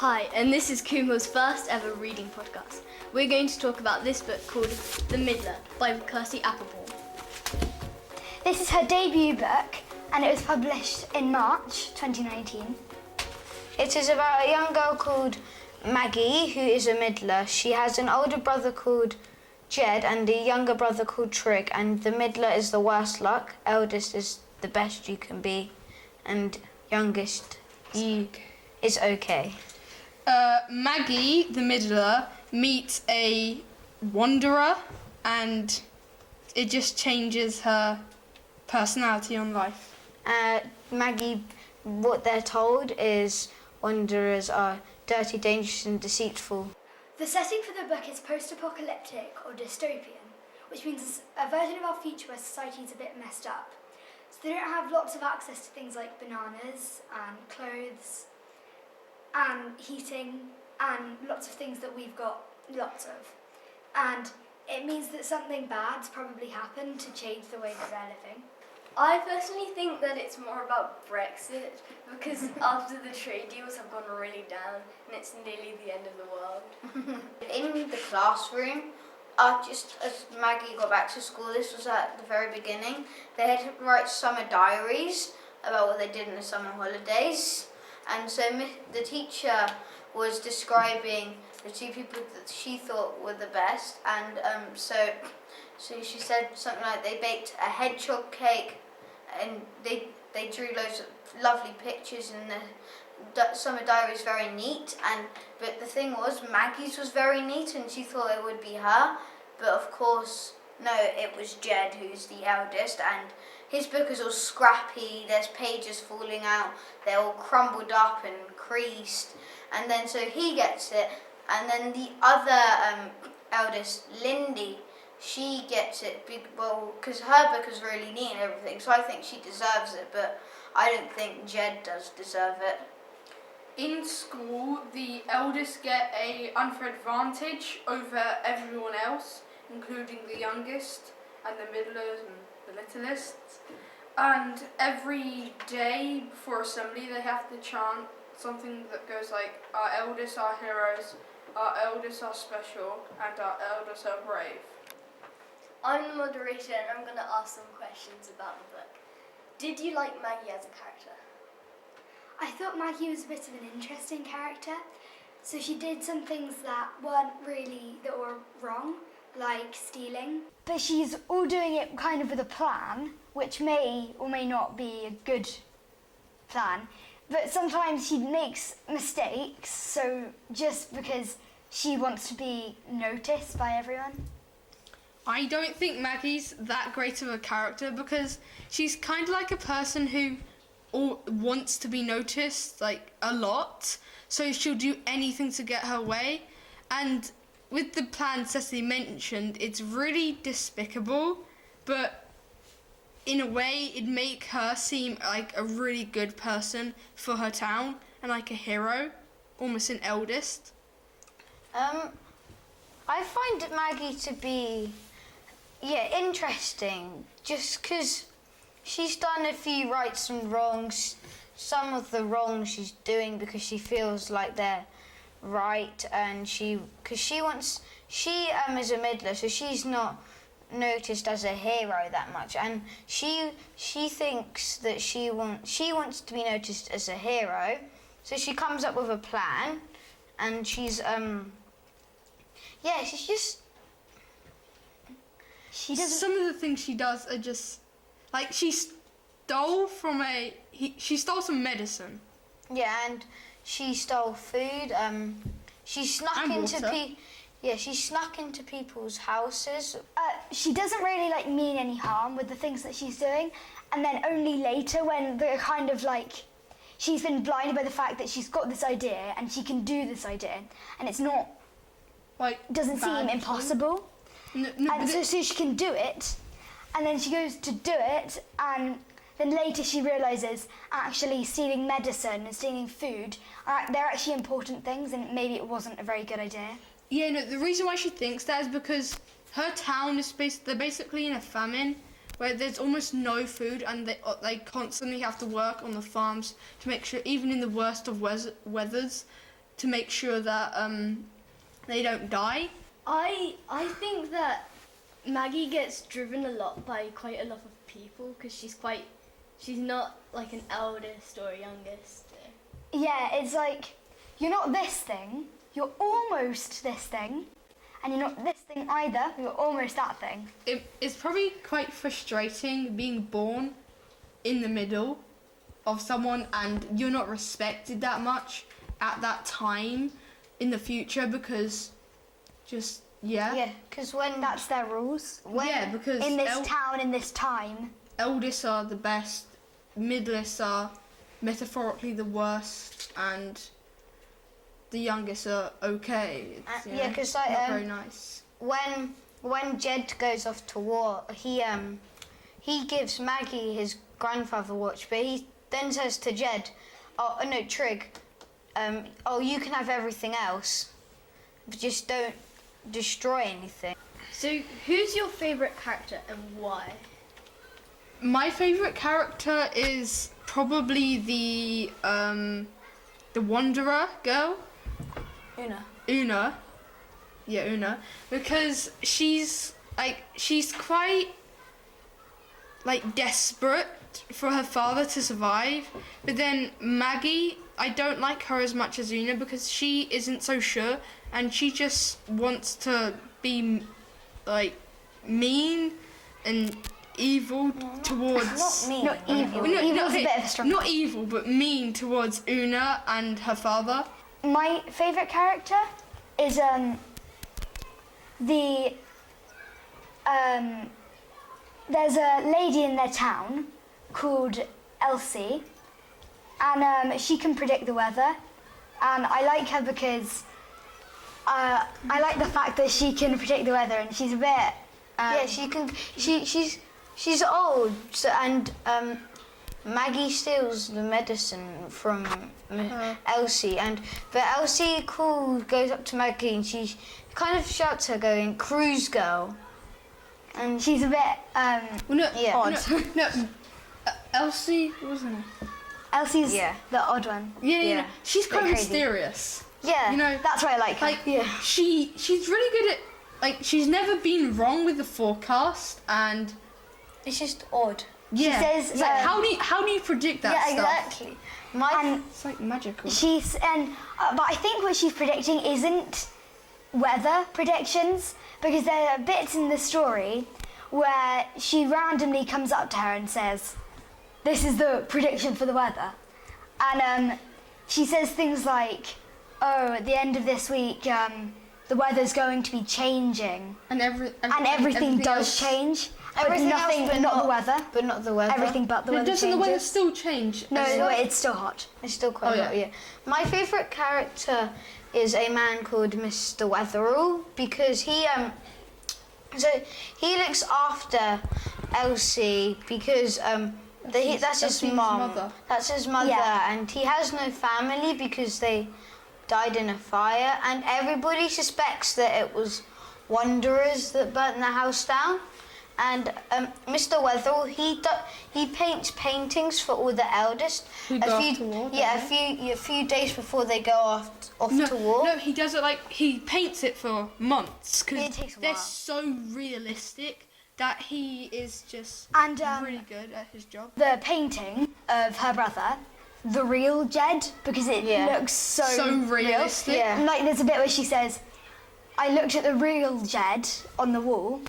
Hi, and this is Kumo's first ever reading podcast. We're going to talk about this book called The Middler by Kirsty Applebaum. This is her debut book and it was published in March 2019. It is about a young girl called Maggie who is a middler. She has an older brother called Jed and a younger brother called Trig, and the middler is the worst luck, eldest is the best you can be, and youngest is okay. Maggie, the middler, meets a wanderer and it just changes her personality on life. Maggie, what they're told is wanderers are dirty, dangerous and deceitful. The setting for the book is post-apocalyptic or dystopian, which means it's a version of our future where society is a bit messed up. So they don't have lots of access to things like bananas and clothes and heating and lots of things that we've got lots of. And it means that something bad's probably happened to change the way that they're living. I personally think that it's more about Brexit because after the trade deals have gone really down and it's nearly the end of the world. In the classroom, just as Maggie got back to school, this was at the very beginning, they had to write summer diaries about what they did in the summer holidays. And so the teacher was describing the two people that she thought were the best, and so she said something like they baked a hedgehog cake, and they drew loads of lovely pictures, and the summer diary was very neat. But the thing was, Maggie's was very neat, and she thought it would be her, but of course no, it was Jed who's the eldest, and his book is all scrappy, there's pages falling out, they're all crumbled up and creased, and then so he gets it, and then the other eldest, Lindy, she gets it, because her book is really neat and everything, so I think she deserves it, but I don't think Jed does deserve it. In school, the eldest get an unfair advantage over everyone else, including the youngest and the middlers and the littlest. And every day before assembly they have to chant something that goes like, our eldest are heroes, our eldest are special, and our eldest are brave. I'm the moderator and I'm going to ask some questions about the book. Did you like Maggie as a character? I thought Maggie was a bit of an interesting character. So she did some things that were wrong, like stealing. But she's all doing it kind of with a plan, which may or may not be a good plan. But sometimes she makes mistakes, so just because she wants to be noticed by everyone. I don't think Maggie's that great of a character because she's kind of like a person who wants to be noticed, like, a lot, so she'll do anything to get her way. And with the plan Cecily mentioned, it's really despicable, but in a way it'd make her seem like a really good person for her town and like a hero, almost an eldest. I find Maggie to be interesting, just because she's done a few rights and wrongs. Some of the wrongs she's doing because she feels like they're right, and she is a middler, so she's not noticed as a hero that much, and she thinks that she wants to be noticed as a hero, so she comes up with a plan, and she's Some of the things she does are just like she stole some medicine. Yeah, and she stole food. She snuck into people's houses. She doesn't really mean any harm with the things that she's doing, and then only later when they're kind of she's been blinded by the fact that she's got this idea and she can do this idea, and it's not doesn't seem impossible. So she can do it, and then she goes to do it, and then later she realises actually stealing medicine and stealing food they're actually important things, and maybe it wasn't a very good idea. Yeah, no, the reason why she thinks that is because her town is they're basically in a famine where there's almost no food, and they constantly have to work on the farms to make sure, even in the worst of weathers, to make sure that they don't die. I think that Maggie gets driven a lot by quite a lot of people because she's not like an eldest or a youngest. Yeah, it's like, you're not this thing, you're almost this thing, and you're not this thing either, you're almost that thing. It's probably quite frustrating being born in the middle of someone and you're not respected that much at that time in the future because just, Yeah, because when That's their rules. because In this town, in this time. eldest are the best, middleists are metaphorically the worst, and the youngest are okay. It's, yeah, 'cause, like, not very nice. when Jed goes off to war, he gives Maggie his grandfather watch, but he then says to Jed, "Oh no, Trig, you can have everything else, but just don't destroy anything." So who's your favourite character and why? My favourite character is probably the Wanderer girl. Una. Yeah, Una. Because she's quite like desperate for her father to survive. But then Maggie, I don't like her as much as Una because she isn't so sure and she just wants to be like mean and evil towards... Not mean. Not evil. No, Evil's a bit of a strong not evil, but mean towards Una and her father. My favourite character is there's a lady in their town called Elsie, and she can predict the weather, and I like her because I like the fact that she can predict the weather, and she's a bit Yeah, she can. She's old, so, and Maggie steals the medicine from Elsie, but Elsie goes up to Maggie and she kind of shouts her, going, "Cruise girl," and she's a bit yeah. odd. No, Elsie, wasn't it? Elsie's Yeah. the odd one. Yeah. She's kind of crazy. mysterious. Yeah, You know, That's why I like her. like she's really good at she's never been wrong with the forecast, and it's just odd. yeah, says, it's like, how do you predict that Yeah, stuff? exactly. And It's like magical. but I think what she's predicting isn't weather predictions, because there are bits in the story where she randomly comes up to her and says, "This is the prediction for the weather," and she says things like, "Oh, at the end of this week, the weather's going to be changing," and everything does else. change. Everything but nothing, else, but not the weather. But not the weather. Everything but the But weather doesn't the changes. weather still change? No, As- it's still hot. It's still quite Oh, hot, yeah. My favourite character is a man called Mr. Wetherall, because he looks after Elsie because that's his Elsie's mum. mother. That's his mother, Yeah. and he has no family because they died in a fire, and everybody suspects that it was wanderers that burnt the house down. And Mr. Wetherall, he paints paintings for all the eldest. Who go off to war, a few days before they go off to war. No, he does it he paints it for months It because takes a they're while. so realistic that he is just And really good at his job. the painting of her brother, the real Jed, because it Yeah. looks so realistic. real. Yeah. And, like, there's a bit where she says, "I looked at the real Jed on the wall.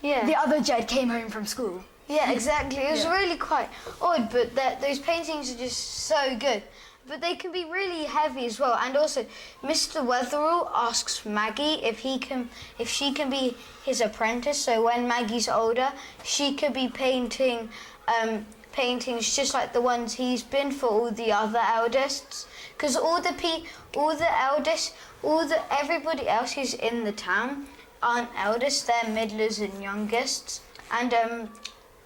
Yeah. The other Jed came home from school." Yeah, exactly. It was Yeah. really quite odd, but those paintings are just so good. But they can be really heavy as well. And also, Mr. Wetherall asks Maggie if she can be his apprentice. So when Maggie's older, she could be painting paintings just like the ones he's been for all the other eldest. Because everybody else who's in the town aren't eldest, they're middlers and youngest. And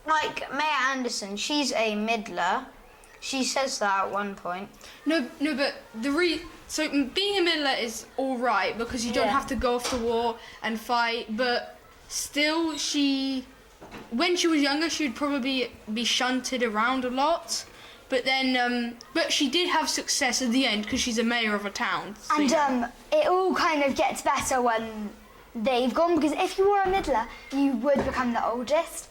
like Maya Anderson, she's a middler. She says that at one point. No, but so being a middler is all right because you don't Yeah. have to go off to war and fight. But still, when she was younger, she'd probably be shunted around a lot But then, but she did have success at the end because she's a mayor of a town. So, And it all kind of gets better when they've gone, because if you were a middler, you would become the oldest.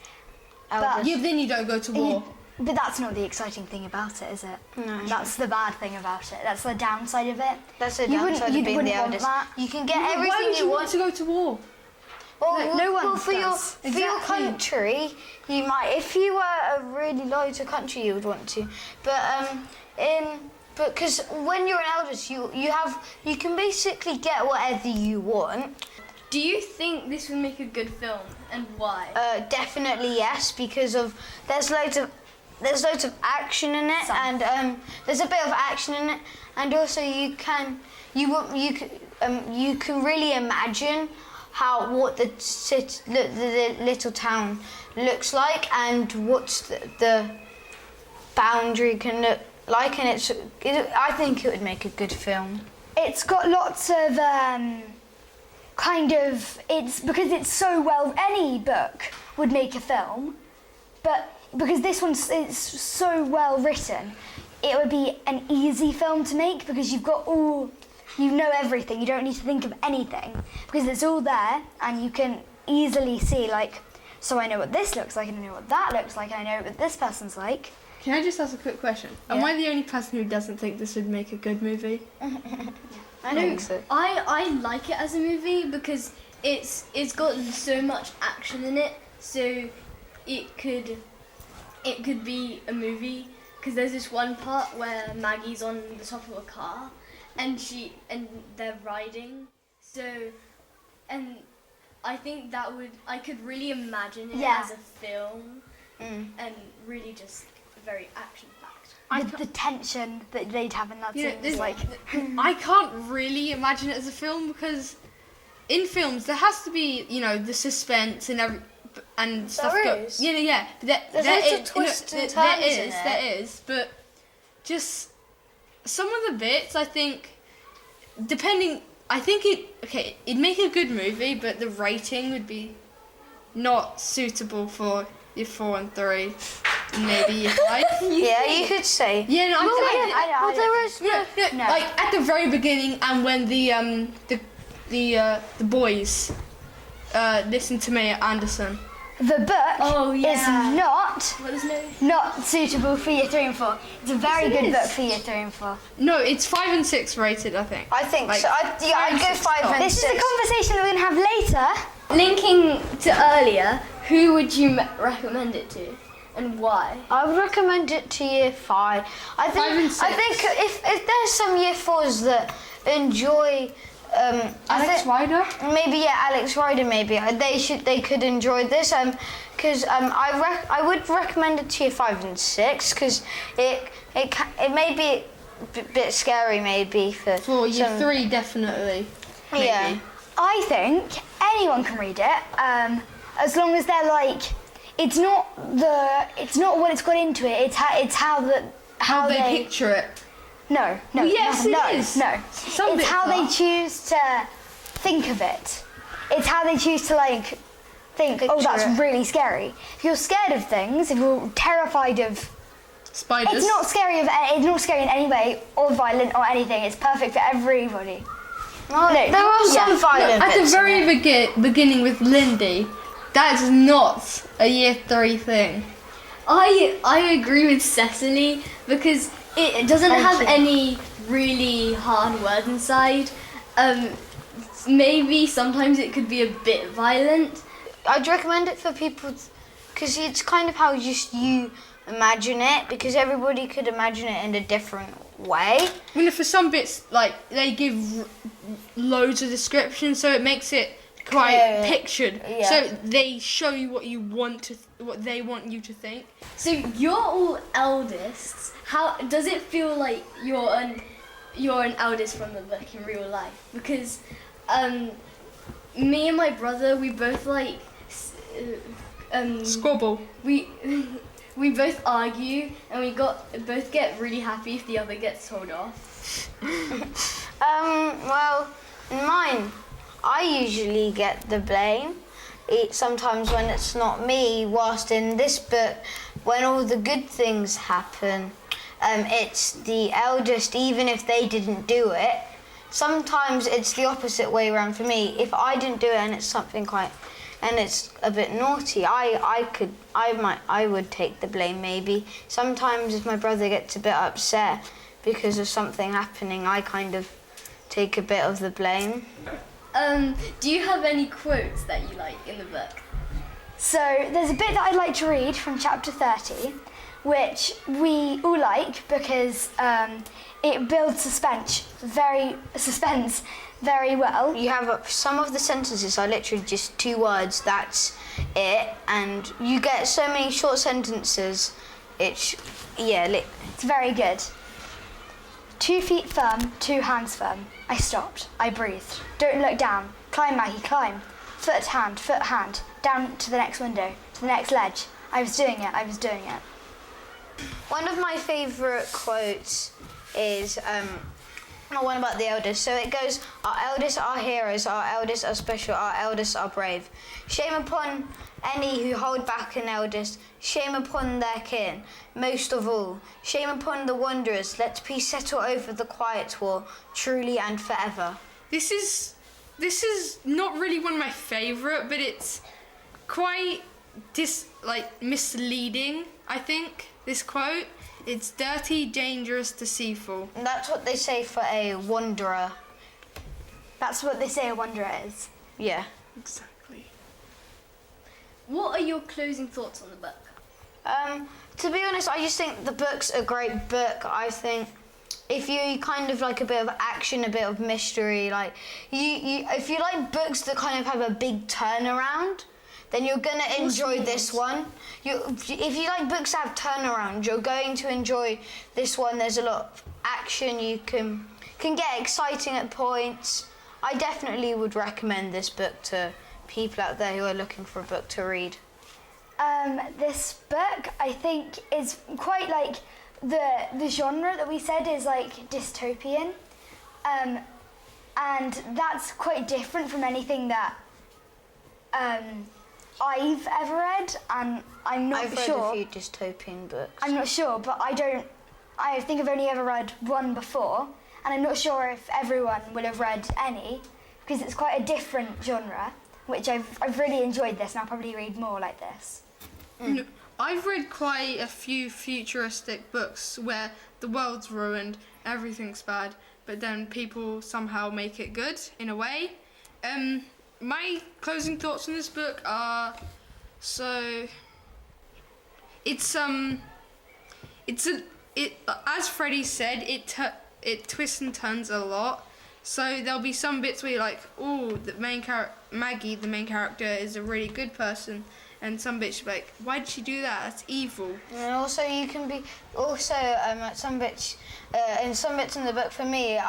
But, yeah, then you don't go to war. but that's not the exciting thing about it, is it? No. That's the bad thing about it. That's the downside of it. That's the You wouldn't- downside you of being the wouldn't want eldest. that. You can get Why everything would you want want. to go to war? Well, no one for does. your country, you might. If you were a really loyal to country, you would want to. But because when you're an eldest, you can basically get whatever you want. Do you think this would make a good film, and why? Definitely yes, because there's loads of action in it, and there's a bit of action in it, and also you can really imagine what the little town looks like, and what the boundary can look like, and I think it would make a good film. It's got lots of it's because it's so well. Any book would make a film, but because this one's it's so well written, it would be an easy film to make because you know everything. You don't need to think of anything because it's all there, and you can easily see so I know what this looks like, and I know what that looks like, and I know what this person's like. Can I just ask a quick question? Yeah. Am I the only person who doesn't think this would make a good movie? I think so. I like it as a movie because it's got so much action in it, so it could be a movie. Because there's this one part where Maggie's on the top of a car, and they're riding. So, and I think I could really imagine it Yeah. as a film, and really just very action packed. The tension that they'd have in that You know, scene is this- like. I can't really imagine it as a film because in films there has to be, the suspense and stuff. There is. Yeah. There's loads of twists and turns in it. There is, but just some of the bits I think, it'd make a good movie, but the rating would be not suitable for year 4 and 3, maybe year 5. Yeah, you could say. Yeah, no, I know. There is no, No. like at the very beginning, and when the boys listen to Mayor Anderson. The book Oh, is yeah. not suitable for year 3 and 4. It's a very Yes, it good book is. for year 3 and 4. No, it's 5 and 6 rated, I think. I think Like, so. I'd go 5 and This 6. is a conversation that we're going to have later. Linking to earlier, who would you recommend it to, and why? I would recommend it to year 5. I think 5 and 6. I think if there's some year 4s that enjoy Alex Rider? maybe Alex Rider maybe they could enjoy this because I would recommend it to year 5 and 6 because it may be a bit scary maybe Oh, For year some- 3, definitely. Maybe. Yeah. I think anyone can read it, as long as they're it's not what it's got into it. It's how They picture it. No, Well, yes, no, it is. no. Some It's bits how they are. choose to think of it. It's how they choose to think. Oh, Picture that's it. really scary. If you're scared of things, if you're terrified of, Spiders. it's not scary in any way or violent or anything. It's perfect for everybody. Well, No, there are some yeah. violent At the bits in very it. beginning with Lindy, that's not a year 3 thing. I agree with Cecily because it doesn't have any really hard words inside. Maybe sometimes it could be a bit violent. I'd recommend it for people because it's kind of how you imagine it because everybody could imagine it in a different way. For some bits, they give loads of descriptions, so it makes it quite Yeah. pictured. Yeah. So they show you what they want you to think. So you're all eldest. How does it feel like you're an eldest from the book in real life? Because me and my brother, we both Squabble. we both argue, and we both get really happy if the other gets told off. Well, in mine, I usually get the blame. Sometimes when it's not me, whilst in this book, when all the good things happen, it's the eldest, even if they didn't do it. Sometimes it's the opposite way around for me. If I didn't do it and it's something and it's a bit naughty, I would take the blame maybe. Sometimes if my brother gets a bit upset because of something happening, I kind of take a bit of the blame. Do you have any quotes that you like in the book? So there's a bit that I'd like to read from chapter 30, which we all like because it builds suspense very well. You have some of the sentences are literally just 2 words, that's it, and you get so many short sentences. It's very good. 2 feet firm, 2 hands firm. I stopped. I breathed. Don't look down. Climb, Maggie, climb. Foot, hand. Down to the next window, to the next ledge. I was doing it. One of my favourite quotes is one about the eldest. So it goes, our eldest are heroes, our eldest are special, our eldest are brave. Shame upon any who hold back an eldest, shame upon their kin, most of all. Shame upon the wanderers, let peace settle over the quiet war, truly and forever. This is not really one of my favourite, but it's quite misleading, I think, this quote. It's dirty, dangerous, deceitful. And that's what they say for a wanderer. That's what they say a wanderer is. Yeah. Exactly. What are your closing thoughts on the book? To be honest, I just think the book's a great book. I think if you kind of like a bit of action, a bit of mystery, like if you like books that kind of have a big turnaround, then you're gonna enjoy this one. If you like books that have turnaround, you're going to enjoy this one. There's a lot of action. You can get exciting at points. I definitely would recommend this book to people out there who are looking for a book to read. This book, I think, is quite like the genre that we said is like dystopian, and that's quite different from anything that I've ever read, and I'm not sure. I've read a few dystopian books. I'm not sure, but I think I've only ever read one before, and I'm not sure if everyone will have read any, because it's quite a different genre, which I've really enjoyed this, and I'll probably read more like this. No, I've read quite a few futuristic books where the world's ruined, everything's bad, but then people somehow make it good in a way. My closing thoughts on this book are, so it's as Freddie said, it twists and turns a lot. So there'll be some bits where you're like, oh, Maggie, the main character, is a really good person, and some bits you're like, why did she do that? That's evil. And also you can be at some bits in the book for me,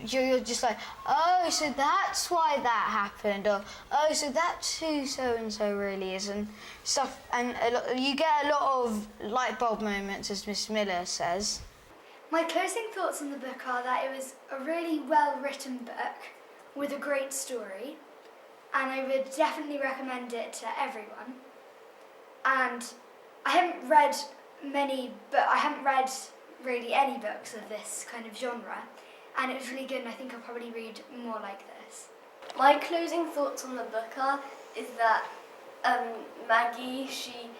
you're just like, oh, so that's why that happened, or oh, so that's who so and so really is, and stuff. And you get a lot of light bulb moments, as Miss Miller says. My closing thoughts on the book are that it was a really well-written book with a great story, and I would definitely recommend it to everyone. And I haven't read really any books of this kind of genre, and it was really good, and I think I'll probably read more like this. My closing thoughts on the book is that Maggie, she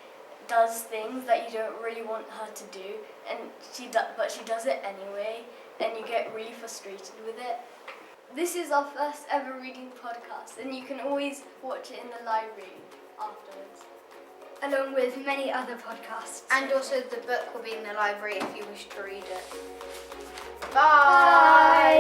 does things that you don't really want her to do, but she does it anyway, and you get really frustrated with it. This is our first ever reading podcast, and you can always watch it in the library afterwards, along with many other podcasts. And also the book will be in the library if you wish to read it. Bye!